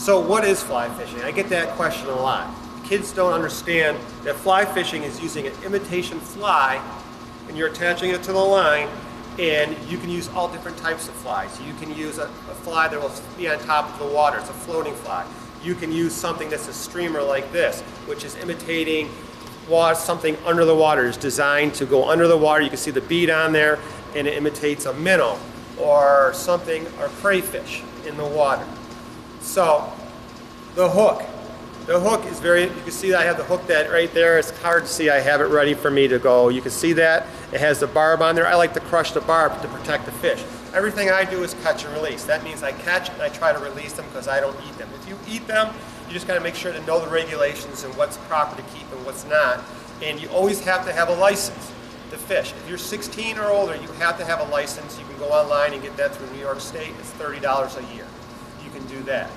So what is fly fishing? I get that question a lot. Kids don't understand that fly fishing is using an imitation fly and you're attaching it to the line, and you can use all different types of flies. You can use a fly that will be on top of the water. It's a floating fly. You can use something that's a streamer like this, which is imitating something under the water. It's designed to go under the water. You can see the bead on there, and it imitates a minnow or something, or crayfish in the water. So the hook. The hook is you can see that I have the hook that right there. It's hard to see. I have it ready for me to go. You can see that. It has the barb on there. I like to crush the barb to protect the fish. Everything I do is catch and release. That means I catch and I try to release them because I don't eat them. If you eat them, you just got to make sure to know the regulations and what's proper to keep and what's not. And you always have to have a license to fish. If you're 16 or older, you have to have a license. You can go online and get that through New York State. It's $30 a year. You can do that.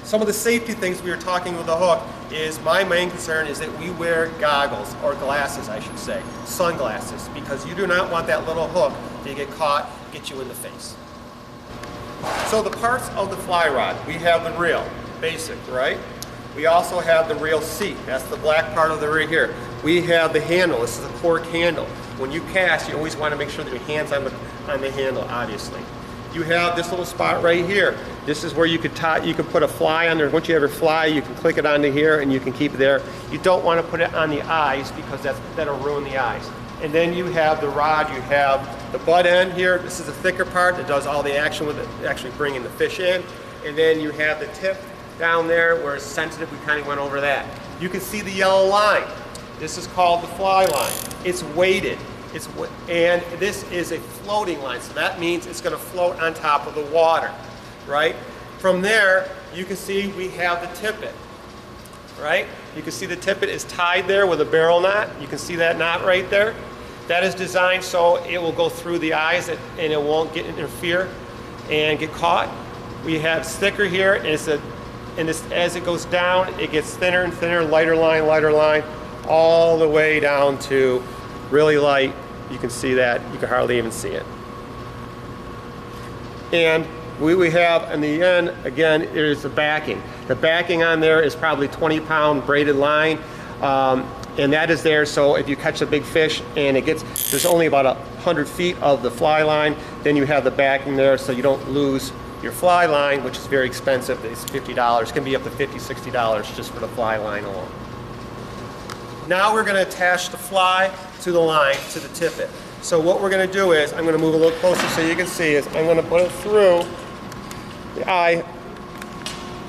Some of the safety things we were talking with the hook is, my main concern is that we wear goggles, or glasses I should say, sunglasses, because you do not want that little hook to get caught, get you in the face. So the parts of the fly rod, we have the reel, basic, right? We also have the reel seat, that's the black part of the reel here. We have the handle, this is a Cork handle. When you cast, you always want to make sure that your hand's on the handle, obviously. You have this little spot right here. This is where you could put a fly on there. Once you have your fly, you can click it onto here and you can keep it there. You don't want to put it on the eyes because that'll ruin the eyes. And then you have the rod, you have the butt end here. This is the thicker part that does all the action with it, actually bringing the fish in. And then you have the tip down there where it's sensitive. We kind of went over that. You can see the yellow line. This is called the fly line. It's weighted. And this is a floating line, so that means it's going to float on top of the water, right? From there, you can see we have the tippet, right? You can see the tippet is tied there with a barrel knot. You can see that knot right there. That is designed so it will go through the eyes and it won't interfere and get caught. We have sticker here, and as it goes down, it gets thinner and thinner, lighter line, all the way down to really light. You can see that. You can hardly even see it. And we have in the end, again, there's the backing. The backing on there is probably 20-pound braided line, and that is there so if you catch a big fish and there's only about 100 feet of the fly line, then you have the backing there so you don't lose your fly line, which is very expensive. It's $50. It can be up to $50, $60 just for the fly line alone. Now we're going to attach the fly to the line, to the tippet. So what we're going to do is, I'm going to move a little closer so you can see, is I'm going to put it through the eye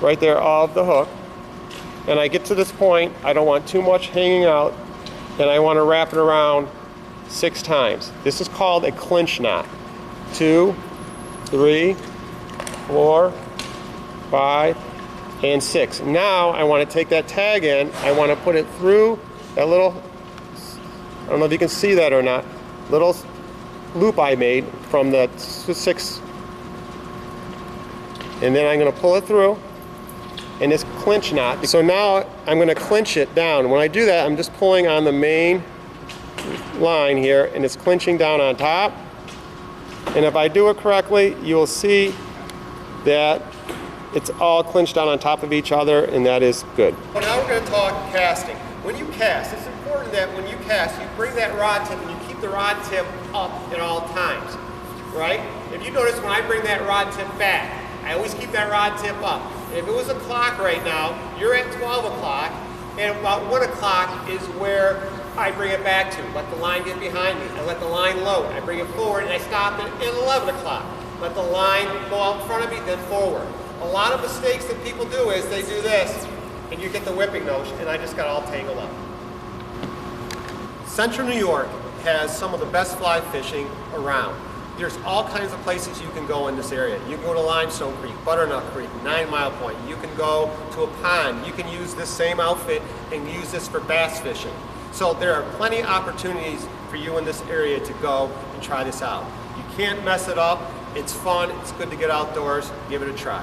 right there of the hook. And I get to this point, I don't want too much hanging out, and I want to wrap it around 6 times. This is called a clinch knot. 2, 3, 4, 5, and 6. Now I want to take that tag in, I want to put it through that little, I don't know if you can see that or not, little loop I made from the 6, and then I'm going to pull it through in this clinch knot. So now I'm going to clinch it down. When I do that, I'm just pulling on the main line here, and it's clinching down on top. And if I do it correctly, you'll see that it's all clinched down on top of each other, and that is good. Well, now we're going to talk casting. When you cast, it's important that when you cast, you bring that rod tip and you keep the rod tip up at all times, right? If you notice, when I bring that rod tip back, I always keep that rod tip up. If it was a clock right now, you're at 12 o'clock, and about 1 o'clock is where I bring it back to. Let the line get behind me. I let the line load. I bring it forward, and I stop it at 11 o'clock. Let the line go out in front of me, then forward. A lot of mistakes that people do is they do this, and you get the whipping nose, and I just got all tangled up. Central New York has some of the best fly fishing around. There's all kinds of places you can go in this area. You can go to Limestone Creek, Butternut Creek, 9 Mile Point. You can go to a pond. You can use this same outfit and use this for bass fishing. So there are plenty of opportunities for you in this area to go and try this out. You can't mess it up. It's fun. It's good to get outdoors. Give it a try.